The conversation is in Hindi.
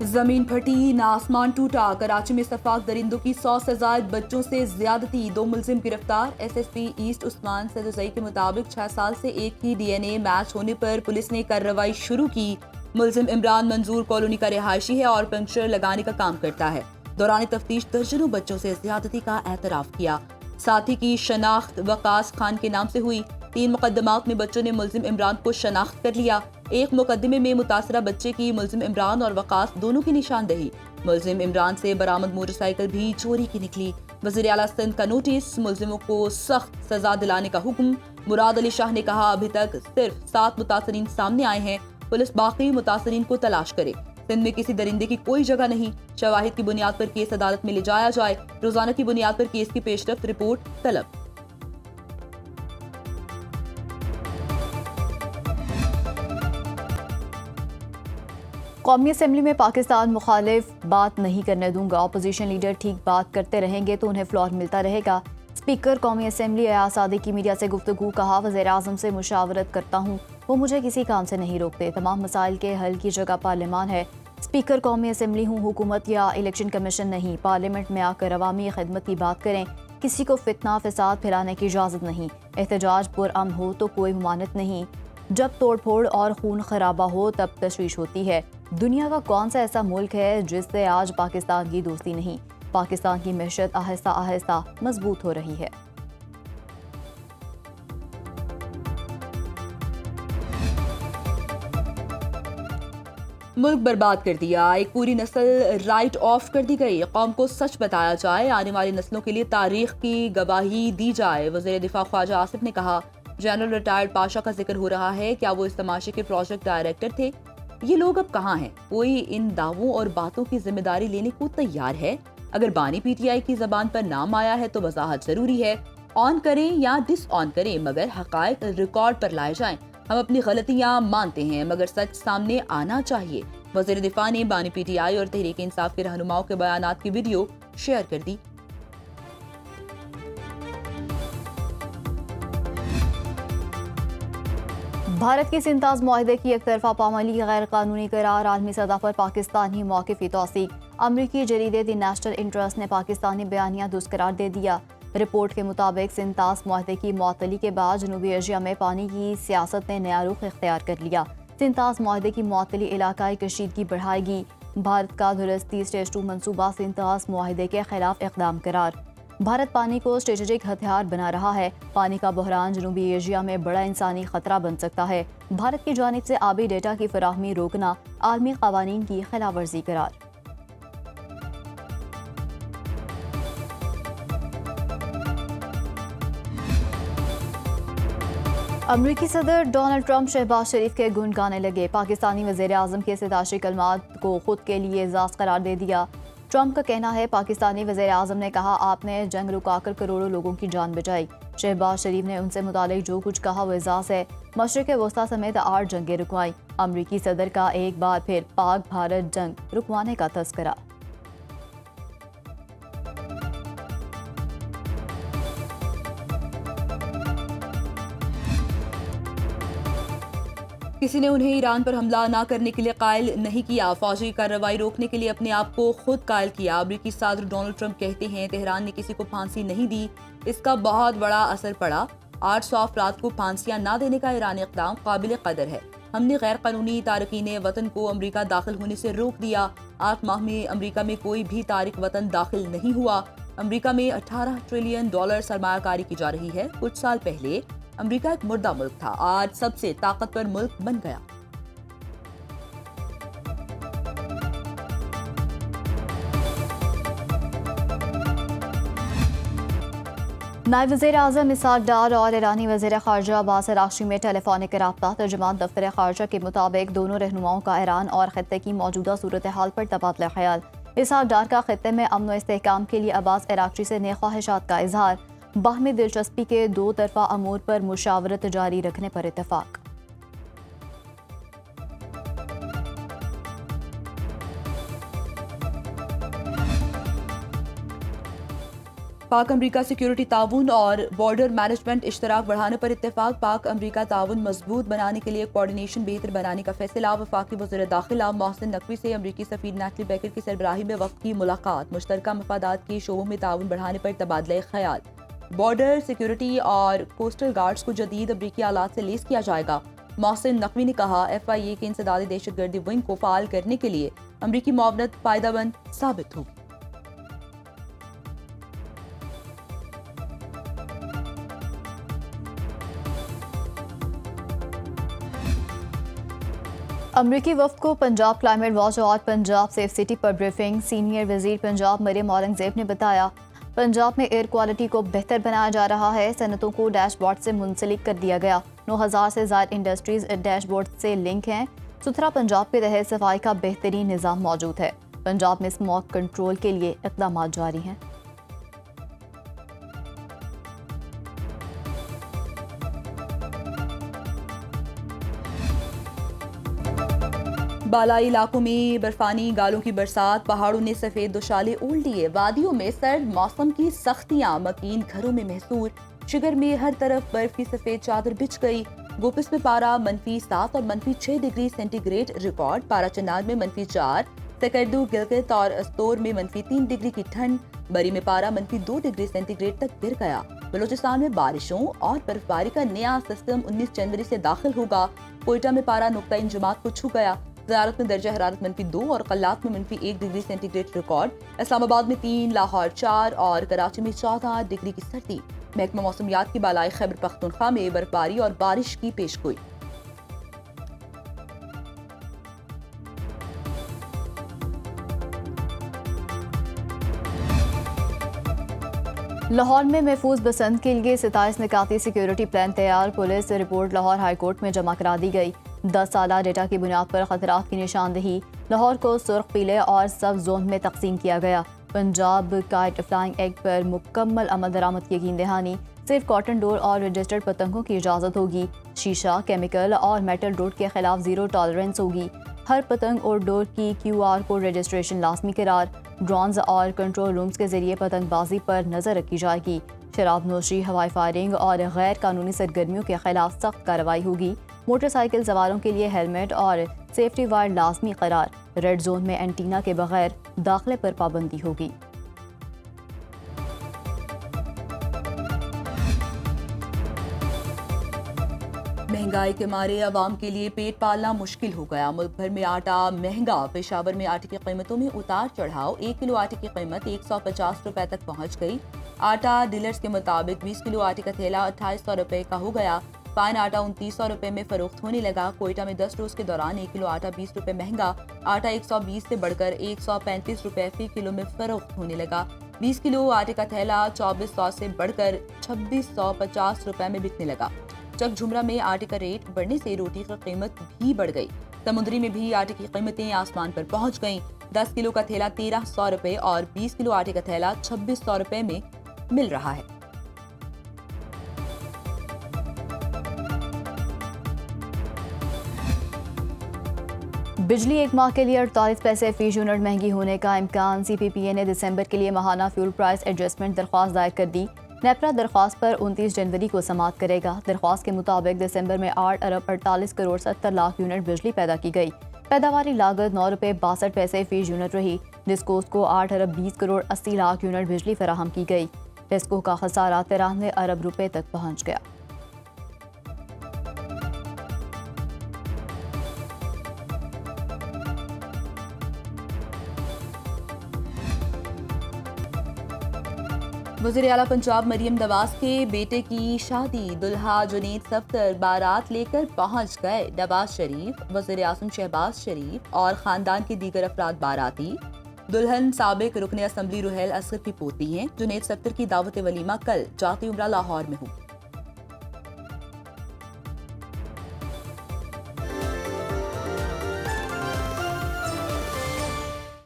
जमीन फटी ना आसमान टूटा। कराची में सफाक दरिंदों की 100 से ज्यादा बच्चों से ज्यादती, 2 मुलजिम गिरफ्तार। एसएसपी ईस्ट उस्मान सदुसई के मुताबिक 6 साल से एक ही डीएनए मैच होने पर पुलिस ने कार्रवाई शुरू की। मुलजिम इमरान मंजूर कॉलोनी का रिहायशी है और पंक्चर लगाने का काम करता है। दौरान तफ्तीश दर्जनों बच्चों से ज्यादती का एतराफ किया। साथी की शनाख्त वकास खान के नाम से हुई। 3 मुकदमात में बच्चों ने मुलजिम इमरान को शनाख्त कर लिया। एक मुकदमे में मुतासरा बच्चे की मुलजिम इमरान और वकास दोनों की निशानदेही। मुलजिम इमरान से बरामद मोटरसाइकिल भी चोरी की निकली। वज़ीर आला सिंध का नोटिस, मुलजिमों को सख्त सजा दिलाने का हुक्म। मुराद अली शाह ने कहा, अभी तक सिर्फ 7 मुतासरीन सामने आए हैं, पुलिस बाकी मुतासरीन को तलाश करे। सिंध में किसी दरिंदे की कोई जगह नहीं। शवाहिद की बुनियाद पर केस अदालत में ले जाया जाए। रोजाना की बुनियाद पर केस की पेशरफ्त रिपोर्ट तलब। कौमी असम्बली में पाकिस्तान मुखालिफ बात नहीं करने दूंगा। अपोजिशन लीडर ठीक बात करते रहेंगे तो उन्हें फ्लोर मिलता रहेगा। स्पीकर कौमी असम्बली अयाज सादिक की मीडिया से गुफ्तगू। कहा, वज़ीर आज़म से मुशावरत करता हूँ, वो मुझे किसी काम से नहीं रोकते। तमाम मसाइल के हल की जगह पार्लियामान है। स्पीकर कौमी असम्बली हूँ, हुकूमत या इलेक्शन कमीशन नहीं। पार्लियामेंट में आकर अवामी खिदमत की बात करें। किसी को फितना फसाद फैलाने की इजाज़त नहीं। एहतजाज पुरअमन हो तो कोई ममानत नहीं। जब तोड़फोड़ और खून खराबा हो तब तशवीश होती है। दुनिया का कौन सा ऐसा मुल्क है जिससे आज पाकिस्तान की दोस्ती नहीं। पाकिस्तान की मैशत आहिस्ता आहिस्ता मजबूत हो रही है। मुल्क बर्बाद कर दिया, एक पूरी नस्ल राइट ऑफ कर दी गई। कौम को सच बताया जाए, आने वाली नस्लों के लिए तारीख की गवाही दी जाए। वज़ीर दिफा ख्वाजा आसिफ ने कहा, जनरल रिटायर्ड पाशा का जिक्र हो रहा है, क्या वो इस तमाशे के प्रोजेक्ट डायरेक्टर थे? ये लोग अब कहाँ हैं? कोई इन दावों और बातों की जिम्मेदारी लेने को तैयार है? अगर बानी पीटीआई की जबान पर नाम आया है तो वजाहत जरूरी है। ऑन करें या डिस ऑन करें, मगर हकायक रिकॉर्ड पर लाए जाएं। हम अपनी गलतियां मानते हैं, मगर सच सामने आना चाहिए। वज़ीर दिफा ने बानी पीटीआई और तहरीक इंसाफ के रहनुमाओं के बयानात की वीडियो शेयर कर दी। भारत के सिंताज मुआहदे की एक तरफा पामाली गैर कानूनी करार। आलमी सतह पर पाकिस्तान ही मौक़िफ़ की तौसीक। अमरीकी जरीदे द नेशनल इंटरेस्ट ने पाकिस्तानी बयानिया दुरुस्त करार दे दिया। रिपोर्ट के मुताबिक सिंताज मुआहदे की मुअत्तली के बाद जनूबी एशिया में पानी की सियासत ने नया रुख इख्तियार कर लिया। सिंताज मुआहदे की मुअत्तली इलाकाई कशीदगी बढ़ाएगी। भारत का दुरुस्ती स्टेज 2 मनसूबा सिंताज मुआहदे के खिलाफ इक़दाम करार। भारत पानी को स्ट्रेटेजिक हथियार बना रहा है। पानी का बहरान जनूबी एशिया में बड़ा इंसानी खतरा बन सकता है। भारत की जानिब से आबी डेटा की फराहमी रोकना आलमी क़वानीन की खिलाफवर्जी करार। अमरीकी सदर डोनाल्ड ट्रंप शहबाज शरीफ के गुण गाने लगे। पाकिस्तानी वज़ीर आज़म के सिताशी कलमात को खुद के लिए एजाज़ करार दे दिया। ट्रंप का कहना है, पाकिस्तानी वज़ीर आज़म ने कहा, आपने जंग रुकाकर करोड़ों लोगों की जान बचाई। शहबाज शरीफ ने उनसे मुतालिक जो कुछ कहा वो एजाज़ है। मशरिक़ वस्ता समेत 8 जंगें रुकवाई। अमरीकी सदर का एक बार फिर पाक भारत जंग रुकवाने का तस्करा। किसी ने उन्हें ईरान पर हमला न करने के लिए कायल नहीं किया। फौजी कार्रवाई रोकने के लिए अपने आप को खुद कायल किया। अमरीकी सदर डोनाल्ड ट्रंप कहते हैं, तेहरान ने किसी को फांसी नहीं दी, इसका बहुत बड़ा असर पड़ा। 800 अफराद को फांसियां न देने का ईरानी इक़दाम काबिल कदर है। हमने गैर कानूनी तारकीन वतन को अमरीका दाखिल होने से रोक दिया। 8 माह में अमरीका में कोई भी तारिक वतन दाखिल नहीं हुआ। अमरीका में $18 ट्रिलियन सरमायाकारी की जा रही है। कुछ साल पहले अमरीका एक मुर्दा मुल्क था, आज सबसे ताकतवर मुल्क बन गया। नायब वज़ीर आज़म इसहाक़ डार और ईरानी वज़ीर ख़ारजा अब्बास अराग़ची में टेलीफोनिक रब्ता। तर्जुमान दफ्तर ख़ारजा के मुताबिक दोनों रहनुमाओं का ईरान और ख़त्ते की मौजूदा सूरत हाल पर तबादला ख्याल। इसहाक़ डार का ख़त्ते में अमन व इस्तेहकाम के लिए अब्बास अराग़ची से नेक ख्वाहिशात का इजहार। बाहमी दिलचस्पी के 2 तरफ़ा अमूर पर मुशावरत जारी रखने पर इत्तफ़ाक़। पाक अमरीका सिक्योरिटी ताउन और बॉर्डर मैनेजमेंट इश्तराक बढ़ाने पर इत्तेफाक। पाक अमरीका ताउन मजबूत बनाने के लिए कोऑर्डिनेशन बेहतर बनाने का फैसला। वफाकी वज़ीर दाखिला मोहसिन नकवी से अमरीकी सफीर नैटली बेकर की सरबराही में वक्त की मुलाकात। मुश्तरका मफादात के शोबों में ताउन बढ़ाने पर तबादला ख्याल। बॉर्डर सिक्योरिटी और कोस्टल गार्ड्स को जदीद अमरीकी आलात से लेस किया जाएगा। मोहसिन नकवी ने कहा, FIA के इंसदादी दहशतगर्दी विंग को फाल करने के लिए अमरीकी मुआवनत फायदेमंद साबित होगी। अमरीकी वफ्द को पंजाब क्लाइमेट वॉच और पंजाब सेफ सिटी पर ब्रीफिंग। सीनियर वजीर पंजाब मरियम औरंगजेब ने बताया, पंजाब में एयर क्वालिटी को बेहतर बनाया जा रहा है। सनतों को डैशबोर्ड से मुंसलिक कर दिया गया। 9000 से ज़ायद इंडस्ट्रीज डैशबोर्ड से लिंक हैं। सुथरा पंजाब के तहत सफाई का बेहतरीन निज़ाम मौजूद है। पंजाब में स्मॉग कंट्रोल के लिए इक़दाम जारी हैं। बालाई इलाकों में बर्फानी गालों की बरसात। पहाड़ों ने सफेद दोशाले ओढ़ लिए। वादियों में सर्द मौसम की सख्तियां मकीन घरों में महसूर। शिगर में हर तरफ बर्फ की सफेद चादर बिछ गई। गोपिस में पारा -7 और -6 डिग्री सेंटीग्रेड रिकॉर्ड। पारा चनार में -4, सकरदू, गिलगित और अस्तोर में -3 डिग्री की ठंड। बरी में पारा -2 डिग्री सेंटीग्रेड तक गिर गया। बलूचिस्तान में बारिशों और बर्फबारी का नया सिस्टम 19 जनवरी से दाखिल होगा। कोयटा में पारा नुक्ता इंजमात को छू गया। ज़ियारत में दर्जा हरारत -2 और कल्लात में -1 डिग्री सेंटीग्रेड रिकॉर्ड। इस्लामाबाद में 3, लाहौर 4 और कराची में 14 डिग्री की सर्दी। महकमा मौसमियात की बालाई खैबर पख्तूनख्वा में बर्फबारी और बारिश की पेशगोई। लाहौर में महफूज बसंत के लिए 27 निकाती सिक्योरिटी प्लान तैयार। पुलिस रिपोर्ट लाहौर हाईकोर्ट में जमा करा दी गई। 10 साला डेटा की बुनियाद पर खतरात की निशानदही। लाहौर को सुर्ख, पीले और सब जोन में तकसीम किया गया। पंजाब काइट फ्लाइंग एक्ट पर मुकम्मल अमल दरामद की यकीन दहानी। सिर्फ कॉटन डोर और रजिस्टर्ड पतंगों की इजाज़त होगी। शीशा, केमिकल और मेटल डोर के खिलाफ ज़ीरो टॉलरेंस होगी। हर पतंग और डोर की QR कोड रजिस्ट्रेशन लाजमी करार। ड्रोन्स और कंट्रोल रूम्स के जरिए पतंगबाजी पर नजर रखी जाएगी। शराब नोशी, हवाई फायरिंग और गैर कानूनी सरगर्मियों के खिलाफ सख्त कार्रवाई होगी। मोटरसाइकिल सवारों के लिए हेलमेट और सेफ्टी वायर लाजमी करार। रेड जोन में एंटीना के बगैर दाखिले पर पाबंदी होगी। महंगाई के मारे अवाम के लिए पेट पालना मुश्किल हो गया। मुल्क भर में आटा महंगा। पेशावर में आटे की कीमतों में उतार चढ़ाव। 1 किलो आटे की कीमत 150 रुपए तक पहुंच गई। आटा डीलर्स के मुताबिक 20 किलो आटे का थैला 2800 रुपए का हो गया। फाइन आटा 2900 रुपए में फरोख्त होने लगा। कोयटा में 10 रोज के दौरान 1 किलो आटा 20 रुपए महंगा। आटा 120 से बढ़कर 135 रुपए फी किलो में फरोख्त होने लगा। 20 किलो आटे का थैला 2400 से बढ़कर 2650 रुपए में बिकने लगा। चक झुमरा में आटे का रेट बढ़ने से रोटी की कीमत भी बढ़ गई। समुद्री में भी आटे की कीमतें आसमान पर पहुंच गईं। 10 किलो का थैला 1300 रुपए और 20 किलो आटे का थैला 2600 रुपए में मिल रहा है। बिजली एक माह के लिए 48 पैसे फी यूनिट महंगी होने का इम्कान। CPPA ने दिसंबर के लिए माहाना फ्यूल प्राइस एडजस्टमेंट दरख्वास्त दायर कर दी। नेपरा दरख्वास्त पर 29 जनवरी को समाअत करेगा। दरख्वास्त के मुताबिक दिसंबर में 8 अरब 48 करोड़ 70 लाख यूनिट बिजली पैदा की गई। पैदावारी लागत 9 रुपये 62 पैसे फी यूनिट रही। डिस्कोस को 8 अरब 20 करोड़ 80 लाख यूनिट बिजली फराहम की गई। टेस्को का खसारा 93 अरब रुपए तक पहुंच गया। वज़ीर आला पंजाब मरियम नवाज के बेटे की शादी। दुल्हा जुनैद सफ्तर बारात लेकर पहुंच गए। नवाज शरीफ, वज़ीर आज़म शहबाज शरीफ और खानदान के दीगर अफराद बाराती। दुल्हन साबिक रुकन असम्बली रुहैल असगर की पोती हैं। जुनैद सफ्तर की दावत वलीमा कल जाती उम्रा लाहौर में होगी।